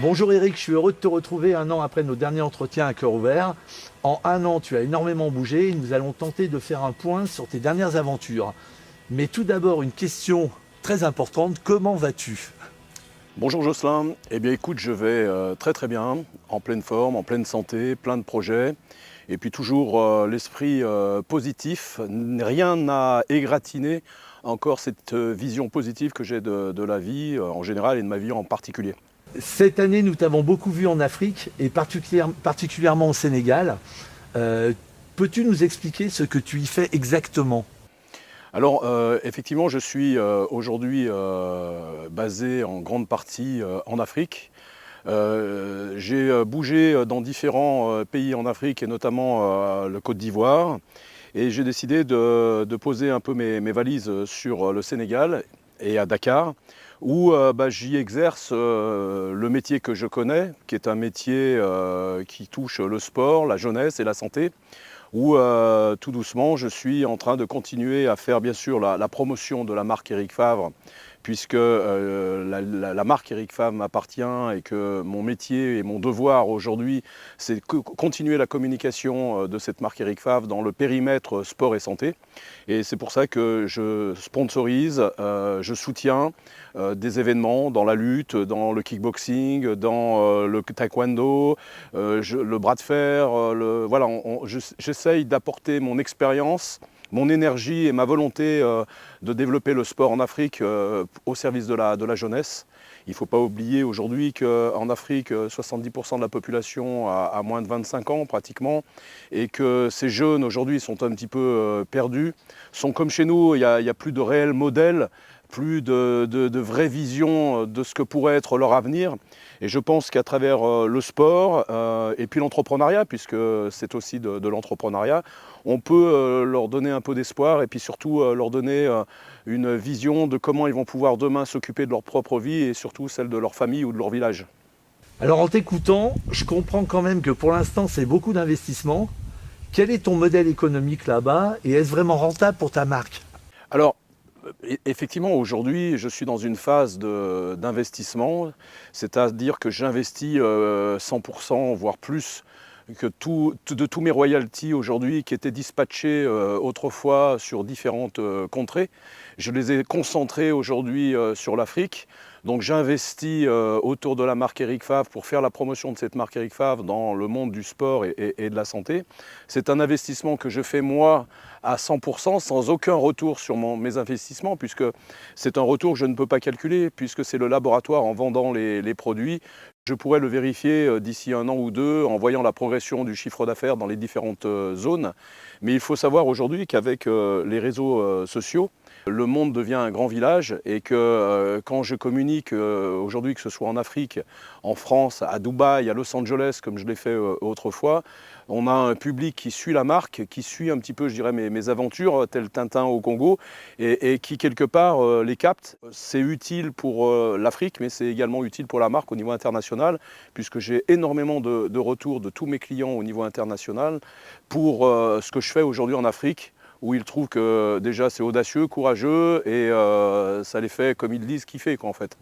Bonjour Eric, je suis heureux de te retrouver un an après nos derniers entretiens à cœur ouvert. En un an, tu as énormément bougé et nous allons tenter de faire un point sur tes dernières aventures. Mais tout d'abord, une question très importante, comment vas-tu? Bonjour Jocelyn, eh bien écoute, je vais très très bien, en pleine forme, en pleine santé, plein de projets. Et puis toujours l'esprit positif, rien n'a égratigné encore cette vision positive que j'ai de la vie en général et de ma vie en particulier. Cette année, nous t'avons beaucoup vu en Afrique et particulièrement au Sénégal. Euh, Peux-tu nous expliquer ce que tu y fais exactement? Alors effectivement, je suis aujourd'hui basé en grande partie en Afrique. J'ai bougé dans différents pays en Afrique et notamment le Côte d'Ivoire. Et j'ai décidé de poser un peu mes valises sur le Sénégal et à Dakar, où j'y exerce le métier que je connais, qui est un métier qui touche le sport, la jeunesse et la santé, où tout doucement je suis en train de continuer à faire bien sûr la promotion de la marque Eric Favre, puisque la marque Eric Favre m'appartient et que mon métier et mon devoir aujourd'hui, c'est de continuer la communication de cette marque Eric Favre dans le périmètre sport et santé. Et c'est pour ça que je sponsorise, je soutiens des événements dans la lutte, dans le kickboxing, dans le taekwondo, le bras de fer. Voilà, j'essaye d'apporter mon expérience, mon énergie et ma volonté de développer le sport en Afrique au service de la jeunesse. Il ne faut pas oublier aujourd'hui qu'en Afrique, 70% de la population a moins de 25 ans pratiquement, et que ces jeunes aujourd'hui sont un petit peu perdus, sont comme chez nous, il y a plus de réels modèles, plus de vraies visions de ce que pourrait être leur avenir. Et je pense qu'à travers le sport et puis l'entrepreneuriat, puisque c'est aussi de l'entrepreneuriat, on peut leur donner un peu d'espoir et puis surtout leur donner une vision de comment ils vont pouvoir demain s'occuper de leur propre vie et surtout celle de leur famille ou de leur village. Alors en t'écoutant, je comprends quand même que pour l'instant, c'est beaucoup d'investissement. Quel est ton modèle économique là-bas et est-ce vraiment rentable pour ta marque? Alors, effectivement, aujourd'hui, je suis dans une phase d'investissement, c'est-à-dire que j'investis 100%, voire plus, que de tous mes royalties aujourd'hui qui étaient dispatchés autrefois sur différentes contrées. Je les ai concentrés aujourd'hui sur l'Afrique. Donc j'investis autour de la marque Eric Favre pour faire la promotion de cette marque Eric Favre dans le monde du sport et de la santé. C'est un investissement que je fais moi à 100% sans aucun retour sur mes investissements, puisque c'est un retour que je ne peux pas calculer, puisque c'est le laboratoire en vendant les produits. Je pourrais le vérifier d'ici un an ou deux en voyant la progression du chiffre d'affaires dans les différentes zones. Mais il faut savoir aujourd'hui qu'avec les réseaux sociaux, le monde devient un grand village et que quand je communique aujourd'hui, que ce soit en Afrique, en France, à Dubaï, à Los Angeles, comme je l'ai fait autrefois, on a un public qui suit la marque, qui suit un petit peu, je dirais, mes aventures, tel Tintin au Congo, et qui, quelque part, les capte. C'est utile pour l'Afrique, mais c'est également utile pour la marque au niveau international, puisque j'ai énormément de retours de tous mes clients au niveau international pour ce que je fais aujourd'hui en Afrique, où ils trouvent que déjà c'est audacieux, courageux, et ça les fait, comme ils disent, kiffer, quoi, en fait.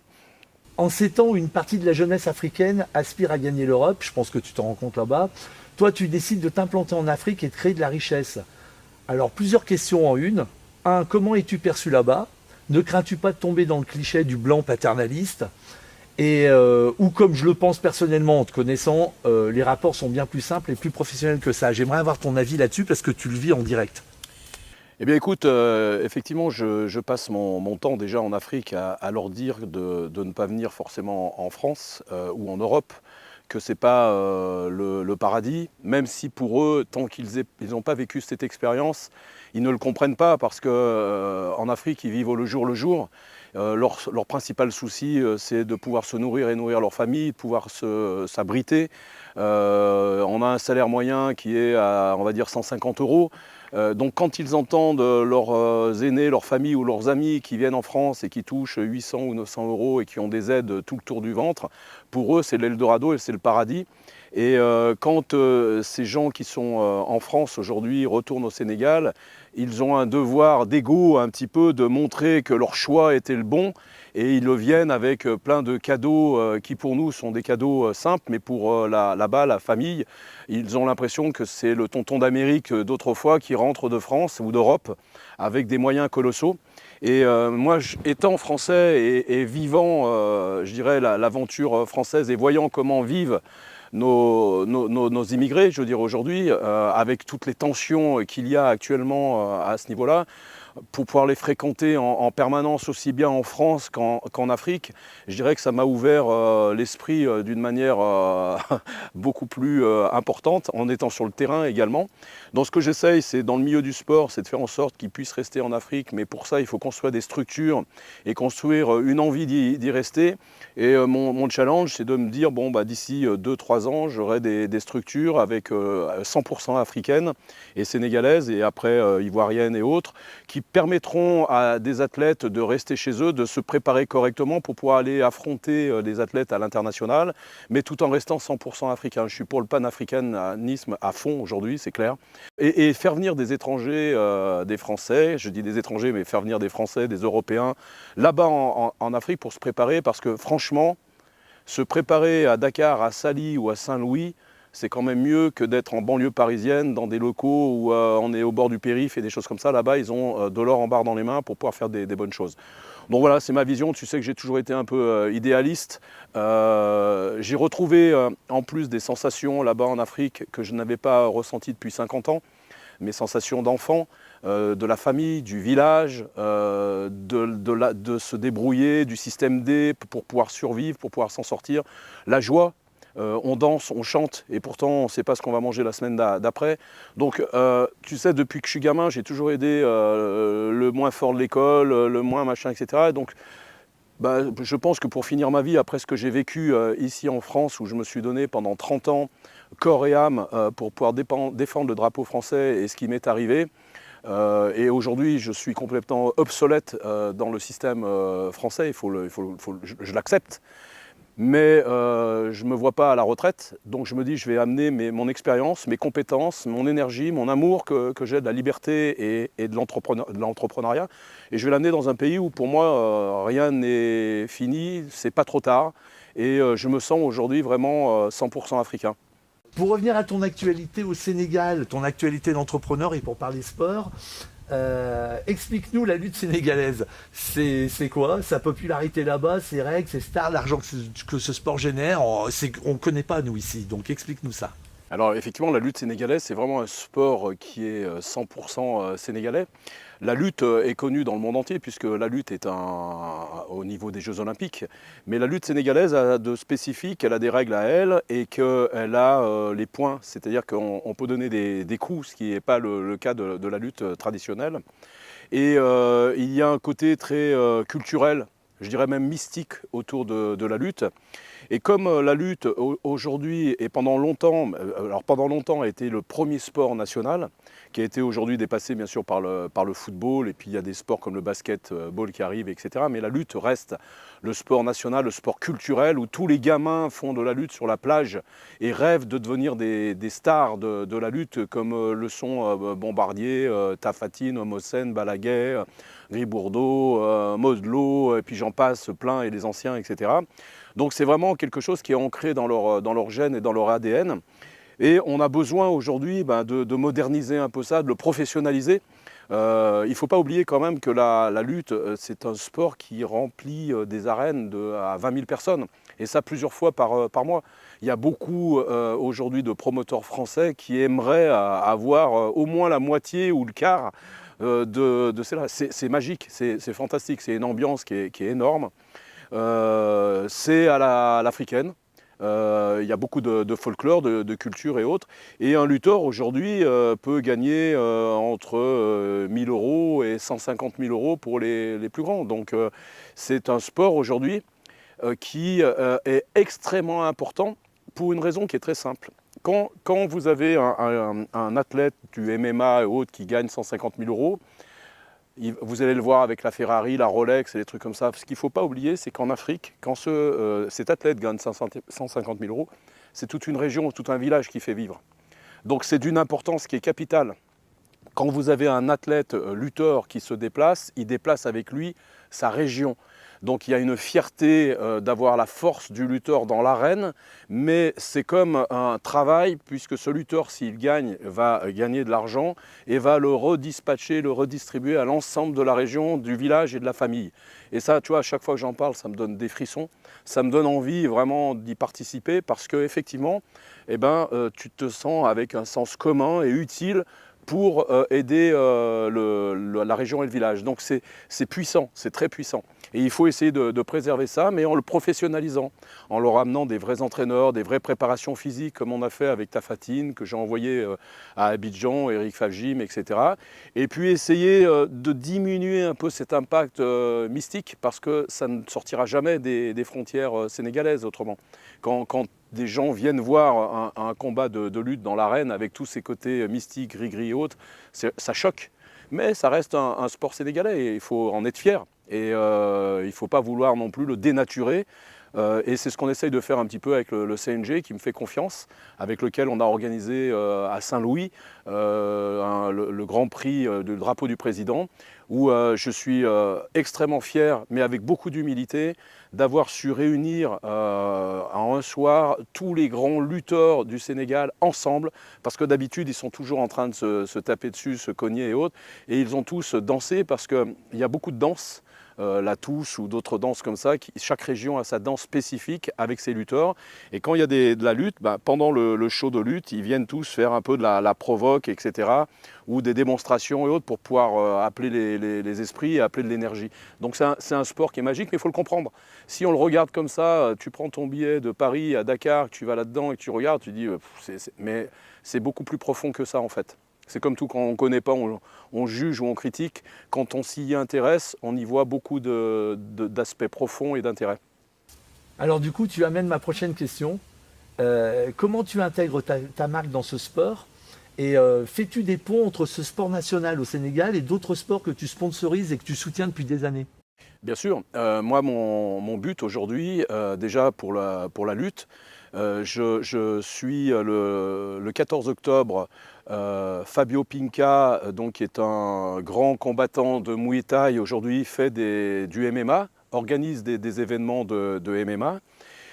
En ces temps où une partie de la jeunesse africaine aspire à gagner l'Europe, je pense que tu t'en rends compte là-bas, toi tu décides de t'implanter en Afrique et de créer de la richesse. Alors plusieurs questions en une. Un, comment es-tu perçu là-bas? Ne crains-tu pas de tomber dans le cliché du blanc paternaliste? Et ou comme je le pense personnellement en te connaissant, les rapports sont bien plus simples et plus professionnels que ça. J'aimerais avoir ton avis là-dessus parce que tu le vis en direct. Eh bien écoute, effectivement, je passe mon temps déjà en Afrique à leur dire de ne pas venir forcément en France ou en Europe, que ce n'est pas le paradis, même si pour eux, tant qu'ils n'ont pas vécu cette expérience, ils ne le comprennent pas parce qu'en Afrique, ils vivent au le jour. Leur principal souci, c'est de pouvoir se nourrir et nourrir leur famille, de pouvoir s'abriter. On a un salaire moyen qui est à, on va dire, 150 euros. Donc quand ils entendent leurs aînés, leurs familles ou leurs amis qui viennent en France et qui touchent 800 ou 900 euros et qui ont des aides tout le tour du ventre, pour eux c'est l'Eldorado et c'est le paradis. Et quand ces gens qui sont en France aujourd'hui retournent au Sénégal, ils ont un devoir d'ego un petit peu de montrer que leur choix était le bon. Et ils le viennent avec plein de cadeaux qui pour nous sont des cadeaux simples, mais pour là-bas, la famille, ils ont l'impression que c'est le tonton d'Amérique d'autrefois qui rentre de France ou d'Europe avec des moyens colossaux. Et moi, étant français et vivant, je dirais, l'aventure française et voyant comment vivent nos immigrés, je veux dire aujourd'hui, avec toutes les tensions qu'il y a actuellement à ce niveau-là, pour pouvoir les fréquenter en permanence aussi bien en France qu'en Afrique, je dirais que ça m'a ouvert l'esprit d'une manière beaucoup plus importante, en étant sur le terrain également. Donc ce que j'essaye, c'est dans le milieu du sport, c'est de faire en sorte qu'ils puissent rester en Afrique, mais pour ça, il faut construire des structures et construire une envie d'y rester. Et mon challenge, c'est de me dire, bon, d'ici 2-3 ans, j'aurai des structures avec 100% africaines et sénégalaises, et après ivoiriennes et autres, qui permettront à des athlètes de rester chez eux, de se préparer correctement pour pouvoir aller affronter les athlètes à l'international, mais tout en restant 100% africain. Je suis pour le panafricanisme à fond aujourd'hui, c'est clair. Et faire venir des étrangers, des Français, je dis des étrangers, mais faire venir des Français, des Européens, là-bas en Afrique pour se préparer, parce que franchement, se préparer à Dakar, à Saly ou à Saint-Louis, c'est quand même mieux que d'être en banlieue parisienne, dans des locaux où on est au bord du périph' et des choses comme ça. Là-bas, ils ont de l'or en barre dans les mains pour pouvoir faire des bonnes choses. Donc voilà, c'est ma vision. Tu sais que j'ai toujours été un peu idéaliste. J'ai retrouvé en plus des sensations là-bas en Afrique que je n'avais pas ressenties depuis 50 ans. Mes sensations d'enfant, de la famille, du village, de se débrouiller, du système D pour pouvoir survivre, pour pouvoir s'en sortir. La joie. On danse, on chante, et pourtant on ne sait pas ce qu'on va manger la semaine d'après. Donc tu sais, depuis que je suis gamin, j'ai toujours aidé le moins fort de l'école, le moins machin, etc. Et donc je pense que pour finir ma vie, après ce que j'ai vécu ici en France, où je me suis donné pendant 30 ans corps et âme pour pouvoir défendre le drapeau français et ce qui m'est arrivé, et aujourd'hui je suis complètement obsolète dans le système français, je l'accepte. Mais je ne me vois pas à la retraite, donc je me dis je vais amener mon expérience, mes compétences, mon énergie, mon amour que j'ai de la liberté et de l'entrepreneuriat, et je vais l'amener dans un pays où pour moi rien n'est fini, c'est pas trop tard, et je me sens aujourd'hui vraiment 100% africain. Pour revenir à ton actualité au Sénégal, ton actualité d'entrepreneur et pour parler sport, explique-nous la lutte sénégalaise. C'est quoi sa popularité là-bas, ses règles, ses stars, l'argent que ce sport génère? On ne connaît pas nous ici, donc explique-nous ça. Alors effectivement, la lutte sénégalaise, c'est vraiment un sport qui est 100% sénégalais. La lutte est connue dans le monde entier puisque la lutte est au niveau des Jeux Olympiques. Mais la lutte sénégalaise a de spécifique, elle a des règles à elle et qu'elle a les points. C'est-à-dire qu'on peut donner des coups, ce qui n'est pas le cas de la lutte traditionnelle. Et il y a un côté très culturel, je dirais même mystique autour de la lutte. Et comme la lutte aujourd'hui et pendant longtemps a été le premier sport national, qui a été aujourd'hui dépassé bien sûr par le football, et puis il y a des sports comme le basketball qui arrivent, etc. Mais la lutte reste le sport national, le sport culturel, où tous les gamins font de la lutte sur la plage et rêvent de devenir des stars de la lutte, comme le sont Bombardier, Tafatine, Homosen, Balaguer, Gribourdeau, Modelot, et puis j'en passe plein, et les anciens, etc. Donc c'est vraiment quelque chose qui est ancré dans leur gène et dans leur ADN. Et on a besoin aujourd'hui de moderniser un peu ça, de le professionnaliser. Il ne faut pas oublier quand même que la lutte, c'est un sport qui remplit des arènes à 20 000 personnes. Et ça plusieurs fois par mois. Il y a beaucoup aujourd'hui de promoteurs français qui aimeraient avoir au moins la moitié ou le quart de celle-là. C'est magique, c'est fantastique, c'est une ambiance qui est énorme. C'est à l'africaine. Il y a beaucoup de folklore, de culture et autres. Et un lutteur aujourd'hui peut gagner entre 1 000 € et 150 000 € pour les plus grands. Donc c'est un sport aujourd'hui qui est extrêmement important pour une raison qui est très simple. Quand vous avez un athlète du MMA et autres qui gagne 150 000 €, vous allez le voir avec la Ferrari, la Rolex et des trucs comme ça. Ce qu'il ne faut pas oublier, c'est qu'en Afrique, quand cet athlète gagne 150 000 €, c'est toute une région, tout un village qui fait vivre. Donc c'est d'une importance qui est capitale. Quand vous avez un athlète lutteur qui se déplace, il déplace avec lui sa région. Donc il y a une fierté d'avoir la force du lutteur dans l'arène, mais c'est comme un travail, puisque ce lutteur, s'il gagne, va gagner de l'argent et va le redispatcher, le redistribuer à l'ensemble de la région, du village et de la famille. Et ça, tu vois, à chaque fois que j'en parle, ça me donne des frissons, ça me donne envie vraiment d'y participer, parce qu'effectivement, tu te sens avec un sens commun et utile pour aider la région et le village. Donc c'est puissant, c'est très puissant. Et il faut essayer de préserver ça, mais en le professionnalisant, en leur amenant des vrais entraîneurs, des vraies préparations physiques, comme on a fait avec Tafatine, que j'ai envoyé à Abidjan, Eric Favjim, etc. Et puis essayer de diminuer un peu cet impact mystique, parce que ça ne sortira jamais des frontières sénégalaises autrement. Quand des gens viennent voir un combat de lutte dans l'arène avec tous ces côtés mystiques, gris-gris et autres, ça choque. Mais ça reste un sport sénégalais et il faut en être fier. Et il ne faut pas vouloir non plus le dénaturer. Et c'est ce qu'on essaye de faire un petit peu avec le CNG qui me fait confiance, avec lequel on a organisé à Saint-Louis le Grand Prix du drapeau du président, où je suis extrêmement fier, mais avec beaucoup d'humilité, d'avoir su réunir en un soir tous les grands lutteurs du Sénégal ensemble, parce que d'habitude ils sont toujours en train de se taper dessus, se cogner et autres, et ils ont tous dansé parce qu'il y a beaucoup de danse. La touche ou d'autres danses comme ça, chaque région a sa danse spécifique avec ses lutteurs, et quand il y a de la lutte, pendant le show de lutte, ils viennent tous faire un peu de la provoque, etc., ou des démonstrations et autres pour pouvoir appeler les esprits et appeler de l'énergie. Donc c'est un sport qui est magique, mais il faut le comprendre. Si on le regarde comme ça, tu prends ton billet de Paris à Dakar, tu vas là-dedans et que tu regardes, tu dis, mais c'est beaucoup plus profond que ça en fait. C'est comme tout, quand on ne connaît pas, on juge ou on critique. Quand on s'y intéresse, on y voit beaucoup d'aspects profonds et d'intérêt. Alors du coup, tu amènes ma prochaine question. Comment tu intègres ta marque dans ce sport? Et fais-tu des ponts entre ce sport national au Sénégal et d'autres sports que tu sponsorises et que tu soutiens depuis des années? Bien sûr. Moi, mon but aujourd'hui, déjà pour la lutte, je suis le 14 octobre, Fabio Pinca, qui est un grand combattant de Muay Thai, aujourd'hui fait du MMA, organise des événements de MMA.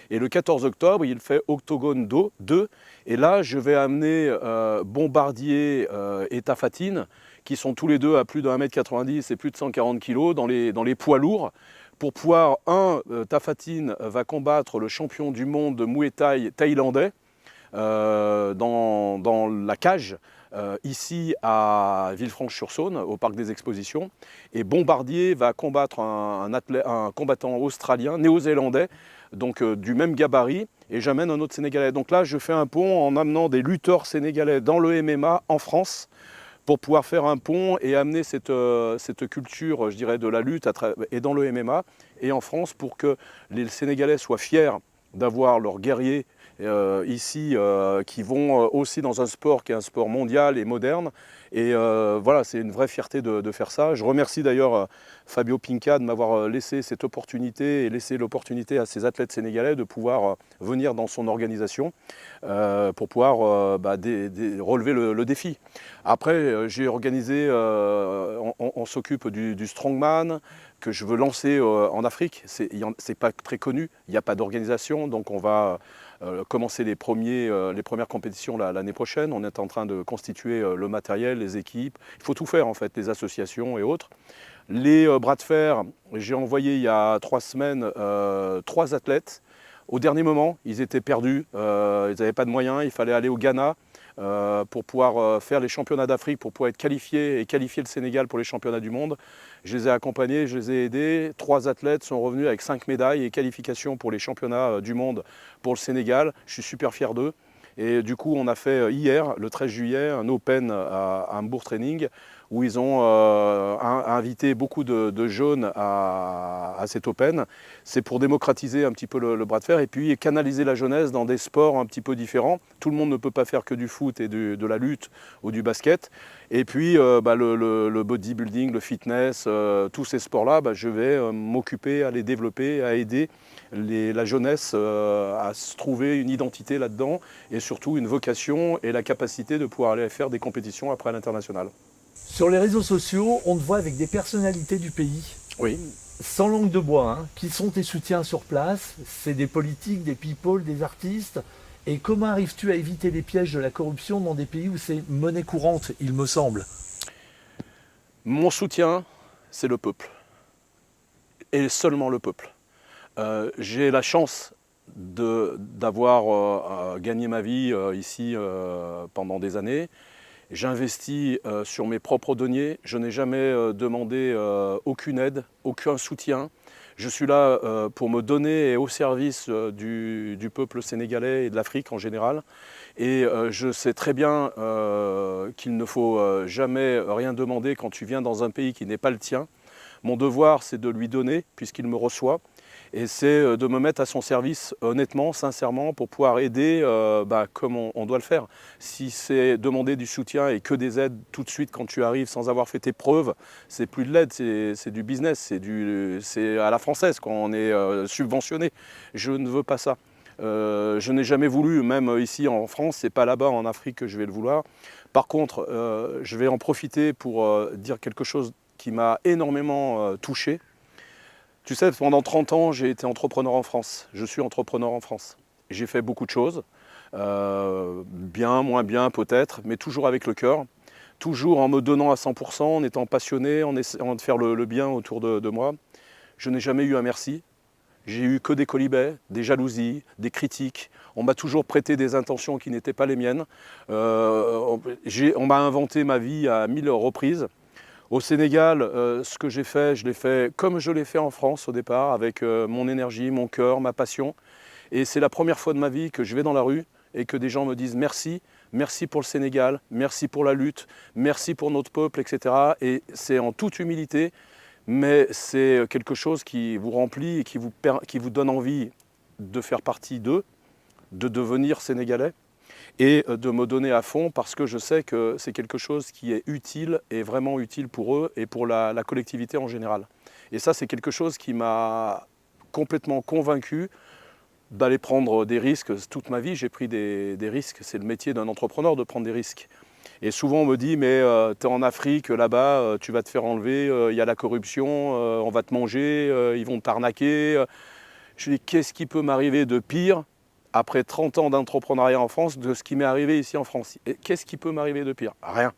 Et le 14 octobre, il fait Octogone 2. Et là, je vais amener Bombardier et Tafatine, qui sont tous les deux à plus de 1,90 m et plus de 140 kg dans les poids lourds, pour pouvoir, Tafatine va combattre le champion du monde de Muay Thai thaïlandais dans la cage, ici à Villefranche-sur-Saône, au Parc des Expositions. Et Bombardier va combattre un combattant australien, néo-zélandais, donc du même gabarit, et j'amène un autre Sénégalais. Donc là, je fais un pont en amenant des lutteurs sénégalais dans le MMA en France, pour pouvoir faire un pont et amener cette culture, je dirais, de la lutte et dans le MMA et en France, pour que les Sénégalais soient fiers d'avoir leurs guerriers ici, qui vont aussi dans un sport qui est un sport mondial et moderne. Et voilà, c'est une vraie fierté de faire ça. Je remercie d'ailleurs Fabio Pinca de m'avoir laissé cette opportunité et laissé l'opportunité à ces athlètes sénégalais de pouvoir venir dans son organisation pour pouvoir relever le défi. Après, j'ai organisé, on s'occupe du Strongman, que je veux lancer en Afrique. C'est pas très connu, il n'y a pas d'organisation, donc on va commencer les premières compétitions l'année prochaine. On est en train de constituer le matériel, les équipes. Il faut tout faire en fait, les associations et autres. Les bras de fer, j'ai envoyé il y a 3 semaines 3 athlètes. Au dernier moment, ils étaient perdus, ils n'avaient pas de moyens, il fallait aller au Ghana pour pouvoir faire les championnats d'Afrique, pour pouvoir être qualifiés et qualifier le Sénégal pour les championnats du monde. Je les ai accompagnés, je les ai aidés. 3 athlètes sont revenus avec 5 médailles et qualifications pour les championnats du monde pour le Sénégal. Je suis super fier d'eux. Et du coup, on a fait hier, le 13 juillet, un Open à Hambourg Training, où ils ont invité beaucoup de jeunes à cet Open. C'est pour démocratiser un petit peu le bras de fer et puis canaliser la jeunesse dans des sports un petit peu différents. Tout le monde ne peut pas faire que du foot et de la lutte ou du basket. Et puis le bodybuilding, le fitness, tous ces sports-là, je vais m'occuper à les développer, à aider la jeunesse à se trouver une identité là-dedans et surtout une vocation et la capacité de pouvoir aller faire des compétitions après à l'international. Sur les réseaux sociaux, on te voit avec des personnalités du pays. Oui. Sans langue de bois, hein. Qui sont tes soutiens sur place? C'est des politiques, des people, des artistes. Et comment arrives-tu à éviter les pièges de la corruption dans des pays où c'est monnaie courante, il me semble? Mon soutien, c'est le peuple. Et seulement le peuple. J'ai la chance d'avoir gagné ma vie ici pendant des années. J'investis sur mes propres deniers. Je n'ai jamais demandé aucune aide, aucun soutien. Je suis là pour me donner et au service du peuple sénégalais et de l'Afrique en général. Et je sais très bien qu'il ne faut jamais rien demander quand tu viens dans un pays qui n'est pas le tien. Mon devoir, c'est de lui donner puisqu'il me reçoit. Et c'est de me mettre à son service honnêtement, sincèrement, pour pouvoir aider comme on doit le faire. Si c'est demander du soutien et que des aides tout de suite quand tu arrives sans avoir fait tes preuves, c'est plus de l'aide, c'est du business, c'est à la française quand on est subventionné. Je ne veux pas ça. Je n'ai jamais voulu, même ici en France, c'est pas là-bas en Afrique que je vais le vouloir. Par contre, je vais en profiter pour dire quelque chose qui m'a énormément touché. Tu sais, pendant 30 ans, j'ai été entrepreneur en France. Je suis entrepreneur en France. J'ai fait beaucoup de choses, bien, moins bien peut-être, mais toujours avec le cœur, toujours en me donnant à 100%, en étant passionné, en essayant de faire le bien autour de moi. Je n'ai jamais eu un merci. J'ai eu que des colibets, des jalousies, des critiques. On m'a toujours prêté des intentions qui n'étaient pas les miennes. On m'a inventé ma vie à 1000 reprises. Au Sénégal, ce que j'ai fait, je l'ai fait comme je l'ai fait en France au départ, avec mon énergie, mon cœur, ma passion. Et c'est la première fois de ma vie que je vais dans la rue et que des gens me disent merci, merci pour le Sénégal, merci pour la lutte, merci pour notre peuple, etc. Et c'est en toute humilité, mais c'est quelque chose qui vous remplit et qui vous donne envie de faire partie d'eux, de devenir sénégalais. Et de me donner à fond parce que je sais que c'est quelque chose qui est utile et vraiment utile pour eux et pour la collectivité en général. Et ça, c'est quelque chose qui m'a complètement convaincu d'aller prendre des risques. Toute ma vie, j'ai pris des risques. C'est le métier d'un entrepreneur de prendre des risques. Et souvent, on me dit, mais tu es en Afrique, là-bas, tu vas te faire enlever, il y a la corruption, on va te manger, ils vont t'arnaquer. Je dis, qu'est-ce qui peut m'arriver de pire après 30 ans d'entrepreneuriat en France, de ce qui m'est arrivé ici en France? Et qu'est-ce qui peut m'arriver de pire? Rien.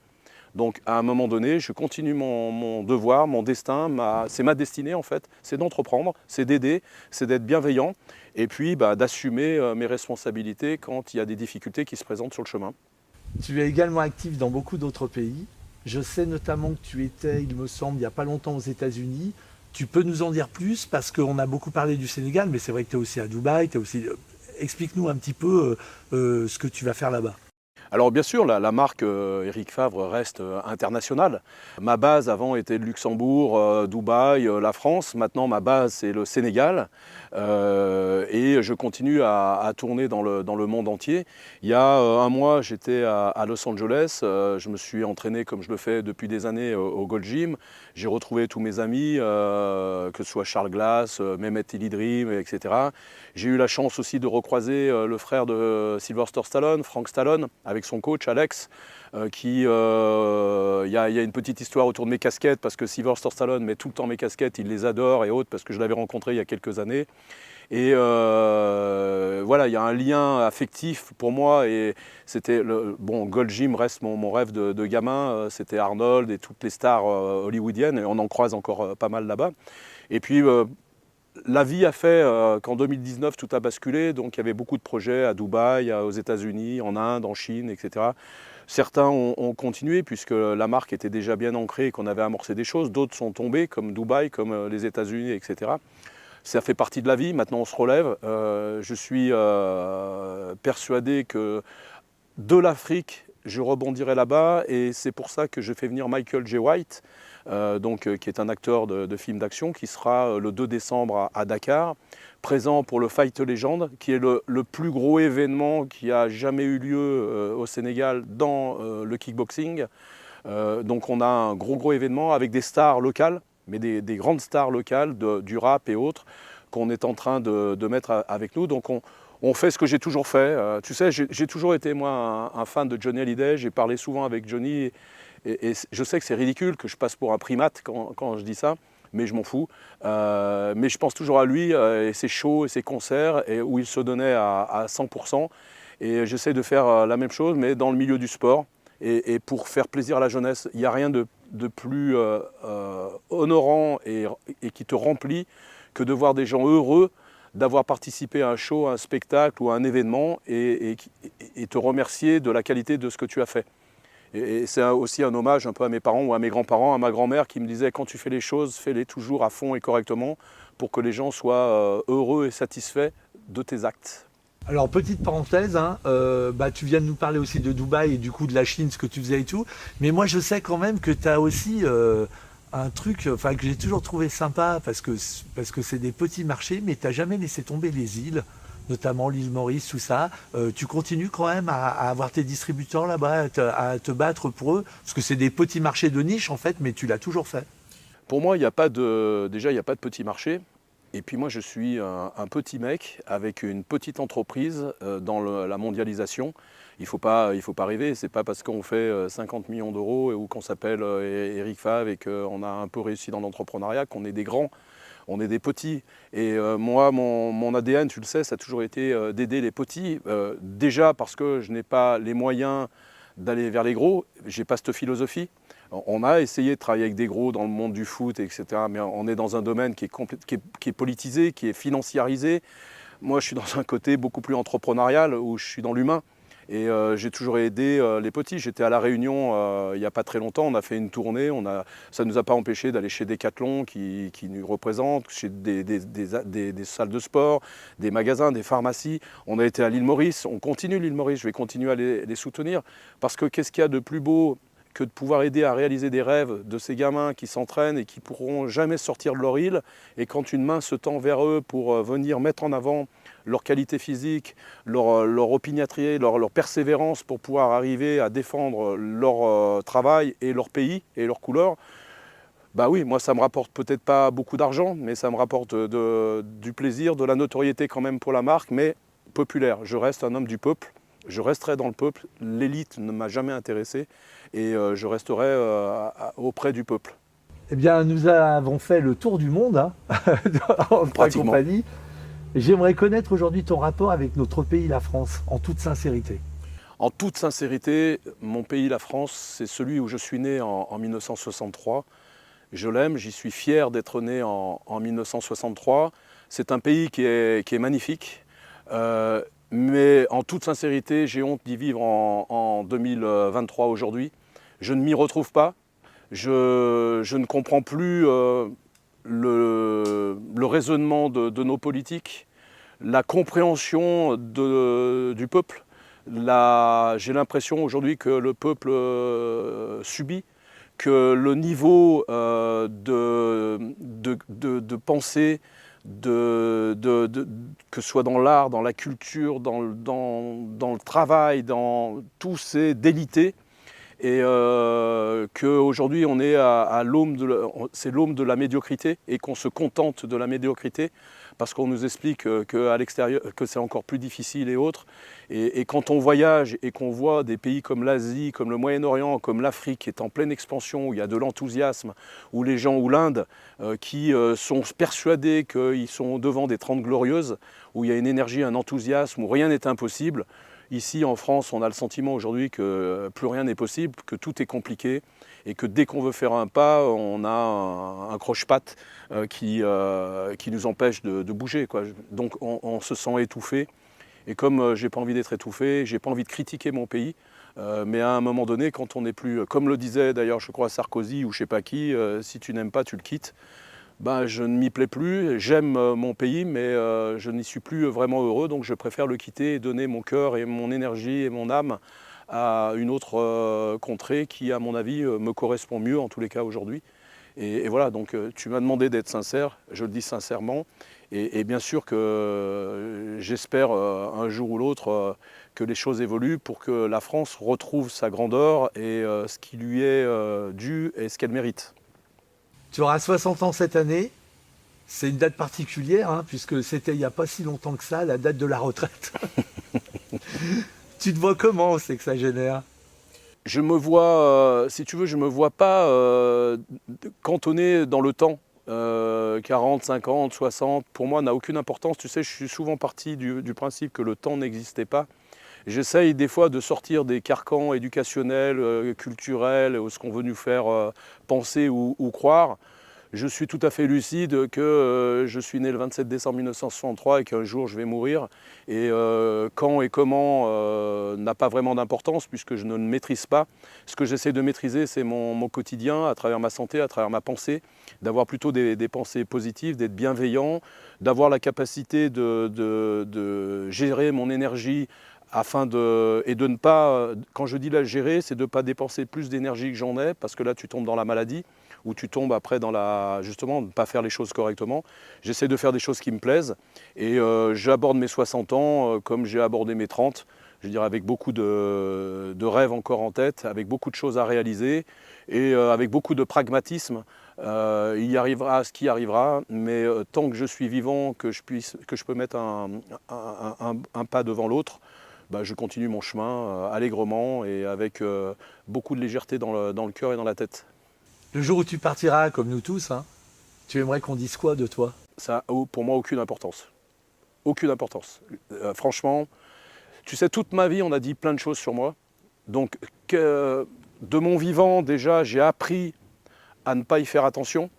Donc à un moment donné, je continue mon devoir, mon destin, c'est ma destinée en fait, c'est d'entreprendre, c'est d'aider, c'est d'être bienveillant et puis d'assumer mes responsabilités quand il y a des difficultés qui se présentent sur le chemin. Tu es également actif dans beaucoup d'autres pays. Je sais notamment que tu étais, il me semble, il n'y a pas longtemps aux États-Unis. Tu peux nous en dire plus parce qu'on a beaucoup parlé du Sénégal, mais c'est vrai que tu es aussi à Dubaï, tu es aussi... Explique-nous un petit peu ce que tu vas faire là-bas. Alors bien sûr, la marque Éric Favre reste internationale. Ma base avant était le Luxembourg, Dubaï, la France. Maintenant, ma base, c'est le Sénégal. Et je continue à tourner dans le monde entier. Il y a un mois, j'étais à Los Angeles. Je me suis entraîné comme je le fais depuis des années au Gold Gym. J'ai retrouvé tous mes amis, que ce soit Charles Glass, Mehmet Ilidrim, etc. J'ai eu la chance aussi de recroiser le frère de Sylvester Stallone, Frank Stallone, avec son coach Alex. Il y a une petite histoire autour de mes casquettes parce que Sylvester Stallone met tout le temps mes casquettes, il les adore et autres parce que je l'avais rencontré il y a quelques années. Et voilà, il y a un lien affectif pour moi et c'était Gold Gym reste mon rêve de gamin, c'était Arnold et toutes les stars hollywoodiennes et on en croise encore pas mal là-bas. Et puis la vie a fait qu'en 2019 tout a basculé, donc il y avait beaucoup de projets à Dubaï, aux États-Unis, en Inde, en Chine, etc. Certains ont continué puisque la marque était déjà bien ancrée et qu'on avait amorcé des choses, d'autres sont tombés comme Dubaï, comme les États-Unis, etc. Ça fait partie de la vie, maintenant on se relève. Je suis persuadé que de l'Afrique je rebondirai là-bas et c'est pour ça que je fais venir Michael J. White, qui est un acteur de films d'action, qui sera le 2 décembre à Dakar, présent pour le Fight Legend, qui est le plus gros événement qui a jamais eu lieu au Sénégal dans le kickboxing. Donc on a un gros événement avec des stars locales, mais des grandes stars locales du rap et autres, qu'on est en train de mettre avec nous. Donc on fait ce que j'ai toujours fait. Tu sais, j'ai toujours été moi un fan de Johnny Hallyday, j'ai parlé souvent avec Johnny, et je sais que c'est ridicule, que je passe pour un primate quand je dis ça, mais je m'en fous. Mais je pense toujours à lui, et ses shows et ses concerts, où il se donnait à 100%. Et j'essaie de faire la même chose, mais dans le milieu du sport, et pour faire plaisir à la jeunesse. Il n'y a rien de plus honorant et qui te remplit que de voir des gens heureux d'avoir participé à un show, à un spectacle ou à un événement, et te remercier de la qualité de ce que tu as fait. Et c'est aussi un hommage un peu à mes parents ou à mes grands-parents, à ma grand-mère qui me disait: quand tu fais les choses, fais-les toujours à fond et correctement pour que les gens soient heureux et satisfaits de tes actes. Alors, petite parenthèse, hein, tu viens de nous parler aussi de Dubaï et du coup de la Chine, ce que tu faisais et tout. Mais moi, je sais quand même que tu as aussi un truc que j'ai toujours trouvé sympa parce que c'est des petits marchés, mais tu n'as jamais laissé tomber les îles, notamment l'île Maurice, tout ça. Tu continues quand même à avoir tes distributeurs là-bas, à te battre pour eux, parce que c'est des petits marchés de niche en fait, mais tu l'as toujours fait. Pour moi, il n'y a pas de petit marché. Et puis moi, je suis un petit mec avec une petite entreprise dans la mondialisation. Il faut pas rêver. C'est pas parce qu'on fait 50 millions d'euros ou qu'on s'appelle Eric Favre et qu'on a un peu réussi dans l'entrepreneuriat qu'on est des grands. On est des petits. Et moi, mon ADN, tu le sais, ça a toujours été d'aider les petits. Déjà parce que je n'ai pas les moyens d'aller vers les gros. J'ai pas cette philosophie. On a essayé de travailler avec des gros dans le monde du foot, etc. Mais on est dans un domaine qui est politisé, qui est financiarisé. Moi, je suis dans un côté beaucoup plus entrepreneurial, où je suis dans l'humain. Et j'ai toujours aidé les petits. J'étais à La Réunion il n'y a pas très longtemps. On a fait une tournée. Ça ne nous a pas empêché d'aller chez Decathlon, qui nous représente, chez des salles de sport, des magasins, des pharmacies. On a été à l'île Maurice. On continue l'île Maurice. Je vais continuer à les soutenir. Parce que qu'est-ce qu'il y a de plus beau que de pouvoir aider à réaliser des rêves de ces gamins qui s'entraînent et qui ne pourront jamais sortir de leur île. Et quand une main se tend vers eux pour venir mettre en avant leur qualité physique, leur opiniâtreté, leur persévérance pour pouvoir arriver à défendre leur travail et leur pays et leur couleur, bah oui, moi ça me rapporte peut-être pas beaucoup d'argent, mais ça me rapporte du plaisir, de la notoriété quand même pour la marque, mais populaire. Je reste un homme du peuple. Je resterai dans le peuple, l'élite ne m'a jamais intéressé et je resterai auprès du peuple. Eh bien, nous avons fait le tour du monde hein, en ta compagnie. J'aimerais connaître aujourd'hui ton rapport avec notre pays, la France, en toute sincérité. En toute sincérité, mon pays, la France, c'est celui où je suis né en 1963. Je l'aime, j'y suis fier d'être né en 1963. C'est un pays qui est magnifique. Mais en toute sincérité, j'ai honte d'y vivre en 2023 aujourd'hui. Je ne m'y retrouve pas. Je ne comprends plus le raisonnement de nos politiques, la compréhension du peuple. J'ai l'impression aujourd'hui que le peuple subit, que le niveau de pensée, que ce soit dans l'art, dans la culture, dans le travail, dans tout, c'est délité. Et qu'aujourd'hui on est c'est l'aube de la médiocrité et qu'on se contente de la médiocrité parce qu'on nous explique qu'à l'extérieur que c'est encore plus difficile et autres. Et quand on voyage et qu'on voit des pays comme l'Asie, comme le Moyen-Orient, comme l'Afrique qui est en pleine expansion, où il y a de l'enthousiasme, où les gens, ou l'Inde, qui sont persuadés qu'ils sont devant des 30 glorieuses, où il y a une énergie, un enthousiasme, où rien n'est impossible. Ici, en France, on a le sentiment aujourd'hui que plus rien n'est possible, que tout est compliqué et que dès qu'on veut faire un pas, on a un croche-patte qui nous empêche de bouger, quoi. Donc on se sent étouffé. Et comme j'ai pas envie d'être étouffé, j'ai pas envie de critiquer mon pays, mais à un moment donné, quand on n'est plus, comme le disait d'ailleurs, je crois, Sarkozy ou je sais pas qui, si tu n'aimes pas, tu le quittes. Ben, je ne m'y plais plus, j'aime mon pays, mais je n'y suis plus vraiment heureux, donc je préfère le quitter et donner mon cœur et mon énergie et mon âme à une autre contrée qui, à mon avis, me correspond mieux, en tous les cas aujourd'hui. Et voilà, donc tu m'as demandé d'être sincère, je le dis sincèrement. Et bien sûr que j'espère un jour ou l'autre que les choses évoluent pour que la France retrouve sa grandeur et ce qui lui est dû et ce qu'elle mérite. Tu auras 60 ans cette année. C'est une date particulière, hein, puisque c'était il n'y a pas si longtemps que ça, la date de la retraite. Tu te vois comment, c'est que ça génère? Je me vois, si tu veux, je ne me vois pas cantonné dans le temps. 40, 50, 60, pour moi, n'a aucune importance. Tu sais, je suis souvent parti du principe que le temps n'existait pas. J'essaye des fois de sortir des carcans éducationnels, culturels, ou ce qu'on veut nous faire penser ou croire. Je suis tout à fait lucide que je suis né le 27 décembre 1963 et qu'un jour je vais mourir. Et quand et comment n'a pas vraiment d'importance puisque je ne le maîtrise pas. Ce que j'essaie de maîtriser, c'est mon quotidien à travers ma santé, à travers ma pensée, d'avoir plutôt des pensées positives, d'être bienveillant, d'avoir la capacité de gérer mon énergie et de ne pas, quand je dis la gérer, c'est de ne pas dépenser plus d'énergie que j'en ai parce que là tu tombes dans la maladie où tu tombes après justement, ne pas faire les choses correctement. J'essaie de faire des choses qui me plaisent et j'aborde mes 60 ans comme j'ai abordé mes 30, je dirais avec beaucoup de rêves encore en tête, avec beaucoup de choses à réaliser et avec beaucoup de pragmatisme. Il y arrivera ce qui arrivera, mais tant que je suis vivant, que je peux mettre un pas devant l'autre, bah, je continue mon chemin allègrement et avec beaucoup de légèreté dans le cœur et dans la tête. Le jour où tu partiras, comme nous tous, hein, tu aimerais qu'on dise quoi de toi? Ça n'a pour moi aucune importance. Aucune importance. Franchement, tu sais, toute ma vie, on a dit plein de choses sur moi. Donc, de mon vivant, déjà, j'ai appris à ne pas y faire attention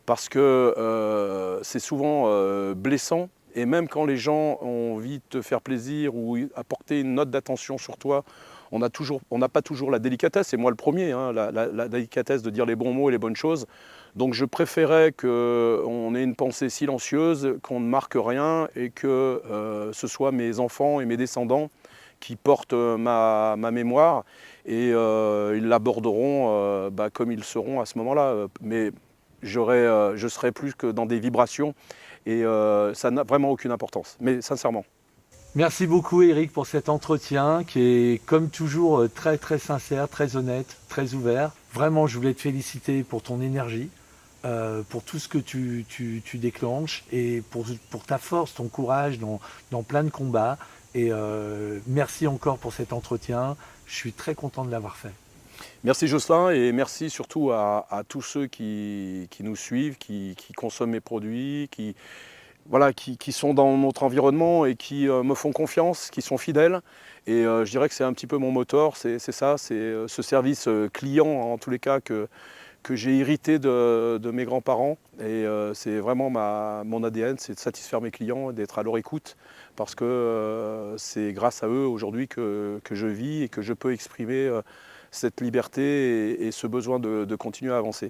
parce que c'est souvent blessant. Et même quand les gens ont envie de te faire plaisir ou apporter une note d'attention sur toi, on n'a pas toujours la délicatesse, et moi le premier, hein, la délicatesse de dire les bons mots et les bonnes choses. Donc je préférais qu'on ait une pensée silencieuse, qu'on ne marque rien et que ce soit mes enfants et mes descendants qui portent ma mémoire et ils l'aborderont comme ils seront à ce moment-là. Mais je serai plus que dans des vibrations et ça n'a vraiment aucune importance, mais sincèrement. Merci beaucoup Eric pour cet entretien qui est comme toujours très très sincère, très honnête, très ouvert. Vraiment, je voulais te féliciter pour ton énergie, pour tout ce que tu déclenches et pour ta force, ton courage dans plein de combats. Et merci encore pour cet entretien. Je suis très content de l'avoir fait. Merci Jocelyn et merci surtout à tous ceux qui nous suivent, qui consomment mes produits, qui sont dans notre environnement et qui me font confiance, qui sont fidèles. Et je dirais que c'est un petit peu mon moteur, c'est ça, c'est ce service client en tous les cas que j'ai hérité de mes grands-parents. Et c'est vraiment mon ADN, c'est de satisfaire mes clients et d'être à leur écoute parce que c'est grâce à eux aujourd'hui que je vis et que je peux exprimer cette liberté et ce besoin de continuer à avancer.